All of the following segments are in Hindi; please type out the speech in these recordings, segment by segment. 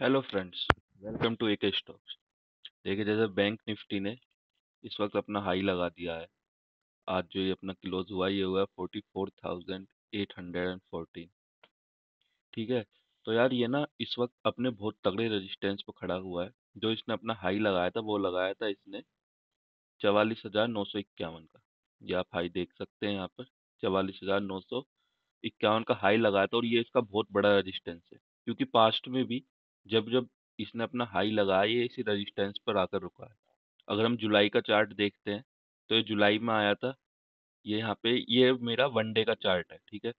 Hello friends, welcome to AK Stocks. देखिए, जैसे बैंक निफ्टी ने इस वक्त अपना हाई लगा दिया है। आज जो ये अपना क्लोज हुआ, ये हुआ 44,814। ठीक है। तो यार ये ना इस वक्त अपने बहुत तगड़े रेजिस्टेंस पे खड़ा हुआ है। जो इसने अपना हाई लगाया था वो लगाया था इसने 44,951 का। ये आप हाई देख सकते हैं यहाँ पर। 44,951 का हाई लगाया था और ये इसका बहुत बड़ा रेजिस्टेंस है, क्योंकि पास्ट में भी जब जब इसने अपना हाई लगाया, ये इसी रेजिस्टेंस पर आकर रुका है। अगर हम जुलाई का चार्ट देखते हैं तो ये जुलाई में आया था। ये यहाँ पे ये मेरा वन डे का चार्ट है, ठीक है।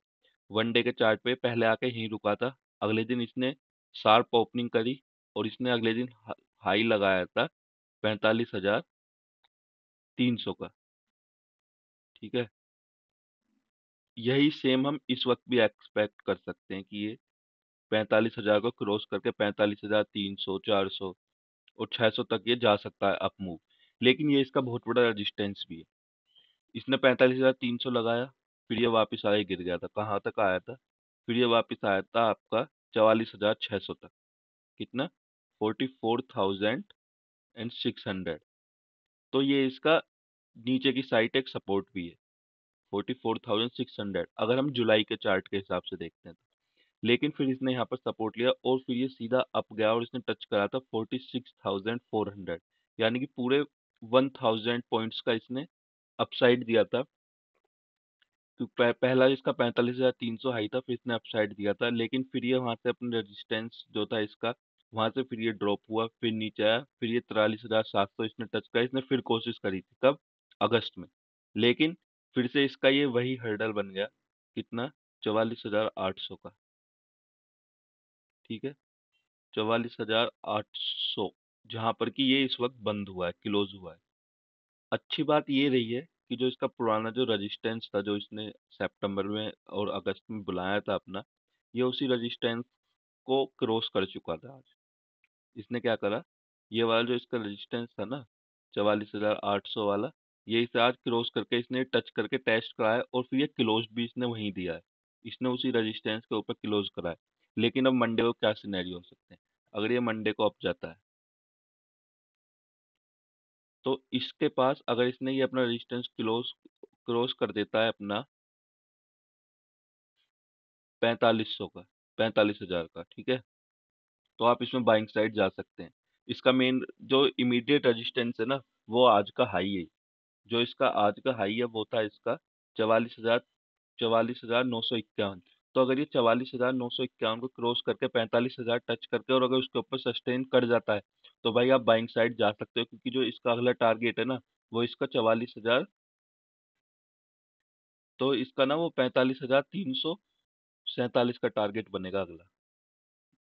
वन डे के चार्ट पे पहले आके यहीं रुका था। अगले दिन इसने शार्प ओपनिंग करी और इसने अगले दिन हाई लगाया था 45,300 का। ठीक है। यही सेम हम इस वक्त भी एक्सपेक्ट कर सकते हैं कि ये 45,000 को क्रॉस करके 45,300, 400 और 600 तक ये जा सकता है अप मूव। लेकिन ये इसका बहुत बड़ा रेजिस्टेंस भी है। इसने 45,300 लगाया, फिर ये वापस आया, गिर गया था। कहाँ तक आया था? फिर ये वापस आया था आपका 44,600 तक। कितना? 44,600। तो ये इसका नीचे की साइड एक सपोर्ट भी है, 44,600, अगर हम जुलाई के चार्ट के हिसाब से देखते हैं तो। लेकिन फिर इसने यहाँ पर सपोर्ट लिया और फिर ये सीधा अप गया और इसने टच करा था 46,400। यानी कि पूरे 1,000 पॉइंट्स का इसने अपसाइड दिया था। तो पहला इसका 45,300 हाई था, फिर इसने अपसाइड दिया था। लेकिन फिर ये वहां से अपना रेजिस्टेंस जो था इसका, वहां से फिर ये ड्रॉप हुआ, फिर नीचे आया, फिर ये 43,700 इसने टच करा। इसने फिर कोशिश करी थी, कब? अगस्त में। लेकिन फिर से इसका ये वही हर्डल बन गया। कितना? 44,800 का। ठीक है। 44,800, जहां पर कि ये इस वक्त बंद हुआ है, क्लोज हुआ है। अच्छी बात ये रही है कि जो इसका पुराना जो रेजिस्टेंस था, जो इसने सितंबर में और अगस्त में बुलाया था अपना, ये उसी रेजिस्टेंस को क्रॉस कर चुका था आज। इसने क्या करा? ये वाला जो इसका रेजिस्टेंस था ना, 44,800 वाला, ये इसे आज क्रॉस करके इसने टच करके टेस्ट कराया और फिर ये क्लोज भी इसने वहीं दिया है। इसने उसी रेजिस्टेंस के ऊपर क्लोज करा है। लेकिन अब मंडे को क्या सिनेरियो हो सकते हैं? अगर ये मंडे को अप जाता है तो इसके पास, अगर इसने ये अपना रेजिस्टेंस क्लोज क्रॉस कर देता है अपना 4500 का, 45,000 का, ठीक है, तो आप इसमें बाइंग साइड जा सकते हैं। इसका मेन जो इमीडिएट रेजिस्टेंस है ना, वो आज का हाई है। जो इसका आज का हाई है वो था इसका 44,000, 44,951। तो अगर ये 44,951 को क्रॉस करके 45,000 टच करके और अगर उसके ऊपर सस्टेन कर जाता है, तो भाई आप बाइंग साइड जा सकते हो, क्योंकि जो इसका अगला टारगेट है ना, वो इसका 44,000। तो इसका ना वो 45,347 का टारगेट बनेगा अगला।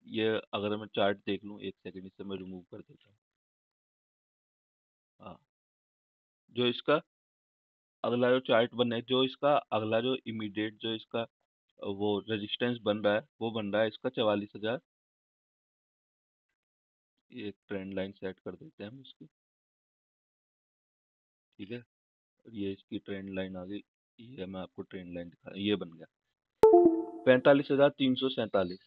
ये अगर मैं चार्ट देख लूँ, एक सेकंड, इसे मैं रिमूव कर देता हूँ। हाँ। जो इसका अगला जो चार्ट बने, जो इसका अगला जो इमीडिएट जो इसका वो रेजिस्टेंस बन रहा है, वो बन रहा है इसका 44,000। एक ट्रेंड लाइन सेट कर देते हैं हम इसकी। ठीक है। और ये इसकी ट्रेंड लाइन आ गई। ये मैं आपको ट्रेंड लाइन दिखा, ये बन गया 45,347।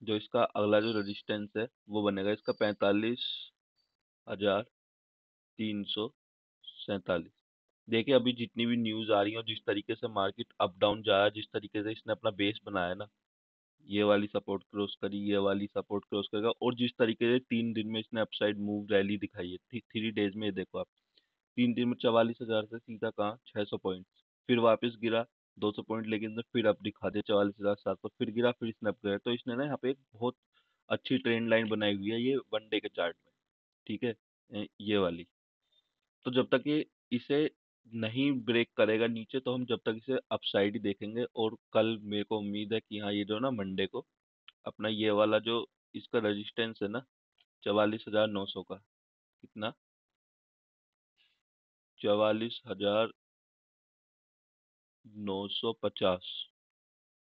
जो इसका अगला जो रेजिस्टेंस है वो बनेगा इसका 45,347। देखिए, अभी जितनी भी न्यूज आ रही है और जिस तरीके से मार्केट अप डाउन जा रहा है, जिस तरीके से इसने अपना बेस बनाया है ना, ये वाली सपोर्ट क्रॉस करी, ये वाली सपोर्ट क्रॉस करेगा, और जिस तरीके से 3 दिन में इसने अपसाइड मूव रैली दिखाई है, 3 डेज में, ये देखो आप, 3 दिन में 44,000 से सीधा कहाँ 600 पॉइंट, फिर वापस गिरा 200 पॉइंट, लेकिन इसने फिर अब दिखा दिया 44,700, फिर गिरा, फिर इसने अप गया। तो इसने ना यहाँ पे एक बहुत अच्छी ट्रेंड लाइन बनाई हुई है ये वन डे के चार्ट में। ठीक है। ये वाली। तो जब तक ये इसे नहीं ब्रेक करेगा नीचे, तो हम जब तक इसे अपसाइड ही देखेंगे। और कल मेरे को उम्मीद है कि हाँ, ये जो ना मंडे को अपना ये वाला जो इसका रेजिस्टेंस है ना, 44,900 का। कितना? 44,950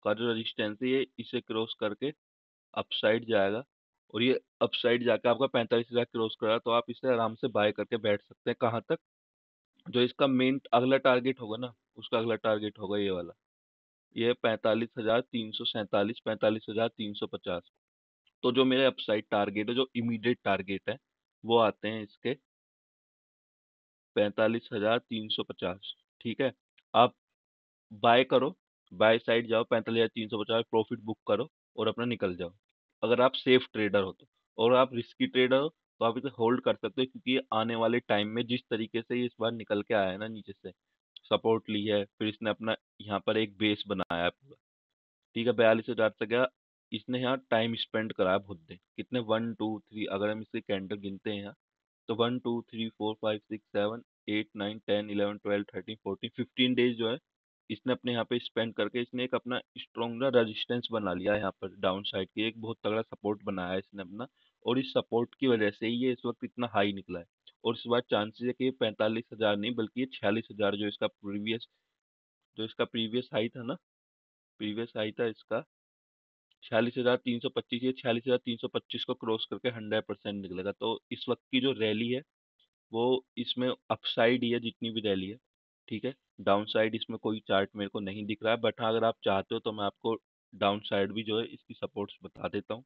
का जो रेजिस्टेंस है, ये इसे क्रॉस करके अपसाइड जाएगा। और ये अपसाइड जाके आपका 45,000 क्रॉस करा, तो आप इसे आराम से बाय करके बैठ सकते हैं। कहाँ तक? जो इसका मेन अगला टारगेट होगा ना, उसका अगला टारगेट होगा ये वाला। ये 45,347, 45,350। तो जो मेरे अपसाइड टारगेट है, जो इमीडिएट टारगेट है, वो आते हैं इसके 45,350। ठीक है, आप बाय करो, बाय साइड जाओ, 45,350 प्रॉफिट बुक करो और अपना निकल जाओ, अगर आप सेफ ट्रेडर हो तो। और आप रिस्की ट्रेडर हो तो आप इसे होल्ड कर सकते हो, क्योंकि ये आने वाले टाइम में जिस तरीके से ये इस बार निकल के आया है ना नीचे से, सपोर्ट ली है, फिर इसने अपना यहाँ पर एक बेस बनाया है पूरा। ठीक है, 42,000 से गया, इसने यहाँ टाइम स्पेंड करा है बहुत देर। कितने, 1 2 3, अगर हम इसके कैंडल गिनते हैं यहाँ, तो 1 2 3 4 5 6 7 8 9 10 11 12 13 14 15 डेज जो है इसने अपने यहाँ पे स्पेंड करके इसने एक अपना स्ट्रॉन्ग ना रेजिस्टेंस बना लिया है यहाँ पर, डाउन साइड की एक बहुत तगड़ा सपोर्ट बनाया है इसने अपना। और इस सपोर्ट की वजह से ही ये इस वक्त इतना हाई निकला है। और इस बार चांसेस है कि ये 45,000 नहीं बल्कि ये 46,000, जो इसका प्रीवियस हाई था ना, प्रीवियस हाई था इसका 46,325, ये 46,325 को क्रॉस करके 100% निकलेगा। तो इस वक्त की जो रैली है वो इसमें अपसाइड ही है जितनी भी रैली है। ठीक है, डाउन साइड इसमें कोई चार्ट मेरे को नहीं दिख रहा है, बट हाँ अगर आप चाहते हो तो मैं आपको डाउन साइड भी जो है इसकी सपोर्ट्स बता देता हूँ।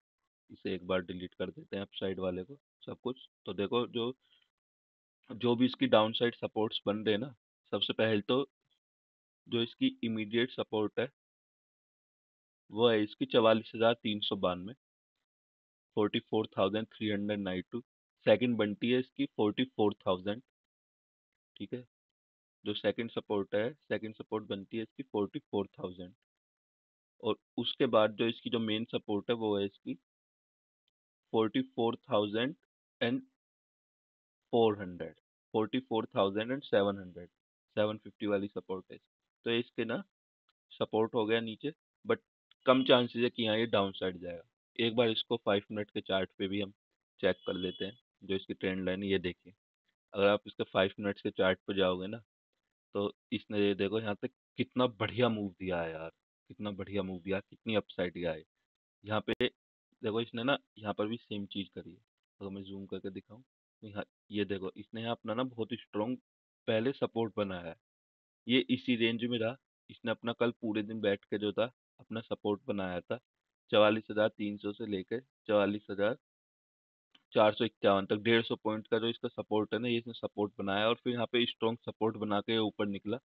इसे एक बार डिलीट कर देते हैं अपसाइड वाले को, सब कुछ। तो देखो, जो जो भी इसकी डाउन साइड सपोर्ट्स बन रहे हैं ना, सबसे पहले तो जो इसकी इमीडिएट सपोर्ट है वो है इसकी 44,392, 44,392। सेकंड बनती है इसकी 44,000। ठीक है, जो सेकंड सपोर्ट है, सेकंड सपोर्ट बनती है इसकी 44,000। और उसके बाद जो इसकी जो मेन सपोर्ट है वो है इसकी 44,400, 44,700, 750 वाली सपोर्ट है। तो ये इसके ना सपोर्ट हो गया नीचे, बट कम चांसेस है कि यहाँ ये डाउन साइड जाएगा। एक बार इसको 5 मिनट के चार्ट पे भी हम चेक कर लेते हैं। जो इसकी ट्रेंड लाइन है ये देखिए, अगर आप इसके 5 मिनट्स के चार्ट पे जाओगे ना, तो इसने ये देखो यहाँ पे कितना बढ़िया मूव दिया है यार, कितना बढ़िया मूव दिया है, कितनी अपसाइड गया है यहाँ पे। देखो इसने ना यहाँ पर भी सेम चीज करी है, अगर मैं जूम करके दिखाऊं तो यहाँ ये देखो इसने यहाँ अपना ना बहुत स्ट्रॉन्ग पहले सपोर्ट बनाया है। ये इसी रेंज में रहा, इसने अपना कल पूरे दिन बैठ के जो था अपना सपोर्ट बनाया था, 44,300 से लेकर 44,451 तक, 150 पॉइंट का जो इसका सपोर्ट है ना, ये इसने सपोर्ट बनाया और फिर यहाँ पे स्ट्रॉन्ग सपोर्ट बना के ऊपर निकला।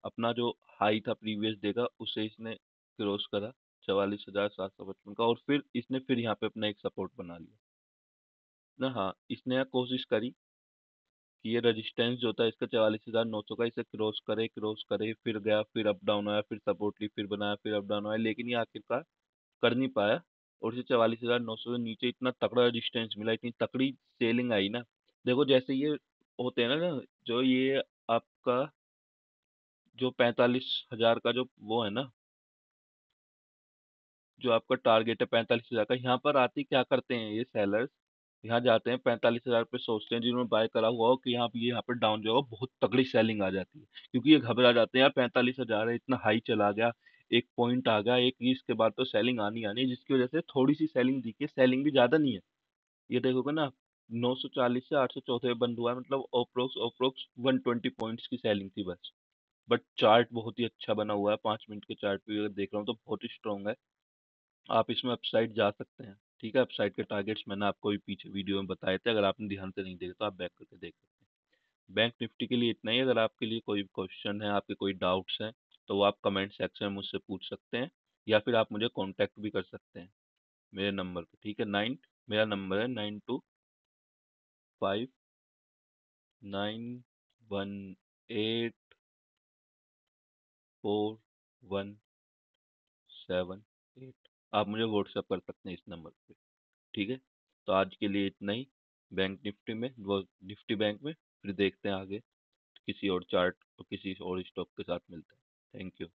अपना जो हाई था प्रीवियस डे का उसे इसने क्रॉस करा, 44,755 का, और फिर इसने फिर यहाँ पे अपना एक सपोर्ट बना लिया ना। हाँ, इसने यहाँ कोशिश करी कि ये रेजिस्टेंस जो था इसका 44,900 का, इसे क्रॉस करे, फिर गया, फिर अप डाउन आया, फिर सपोर्ट ली, फिर बनाया, फिर अप डाउन आया, लेकिन ये आखिरकार कर नहीं पाया। और इसे 44,900 से नीचे इतना तगड़ा रेजिस्टेंस मिला, इतनी तगड़ी सेलिंग आई ना। देखो जैसे ये होते हैं ना, जो ये आपका जो 45,000 का जो वो है ना, जो आपका टारगेट है 45,000 का, यहाँ पर आते ही क्या करते हैं ये सेलर्स, यहाँ जाते हैं 45,000 पे, सोचते हैं जिन्होंने बाय करा हुआ हो कि यहाँ पर डाउन जो है बहुत तगड़ी सेलिंग आ जाती है, क्योंकि ये घबरा जाते हैं यार 45,000 है, इतना हाई चला गया, एक पॉइंट आ गया एक ही, इसके बाद तो सेलिंग आनी आनी है, जिसकी वजह से थोड़ी सी सेलिंग दिखी है, सेलिंग भी ज्यादा नहीं है। ये देखोगे ना, 940 से 804 बंद हुआ है, मतलब अप्रोक्स अप्रोक्स 120 पॉइंट्स की सेलिंग थी बस। बट चार्ट बहुत ही अच्छा बना हुआ है, 5 मिनट के चार्ट पे अगर देख रहा हूँ तो बहुत ही स्ट्रॉन्ग है। आप इसमें अपसाइड जा सकते हैं। ठीक है, अपसाइड के टारगेट्स मैंने आपको भी पीछे वीडियो में बताए थे, अगर आपने ध्यान से नहीं देखा तो आप बैक करके देख सकते हैं। बैंक निफ्टी के लिए इतना ही। अगर आपके लिए कोई क्वेश्चन है, आपके कोई डाउट्स हैं, तो वो आप कमेंट सेक्शन में मुझसे पूछ सकते हैं, या फिर आप मुझे कांटेक्ट भी कर सकते हैं मेरे नंबर पे। ठीक है, मेरा नंबर है 92518417 आप मुझे व्हाट्सएप कर सकते हैं इस नंबर पे। ठीक है, तो आज के लिए इतना ही। बैंक निफ्टी में वो निफ्टी बैंक में फिर देखते हैं आगे, किसी और चार्ट और किसी और स्टॉक के साथ मिलते हैं। Thank you.